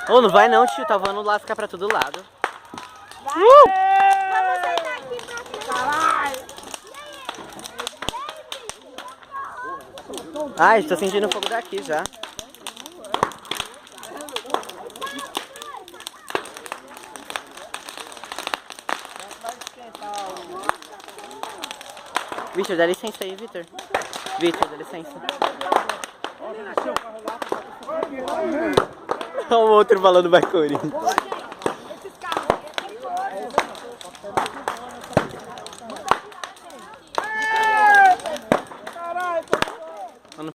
Ô, não vai não, tio. Tá voando lasca pra todo lado. Vamos sentar aqui pra cá. Ai, tô sentindo fogo daqui já. Vitor, dá licença aí, Vitor. Vitor, dá licença. Olha o outro falando vai Corinthians.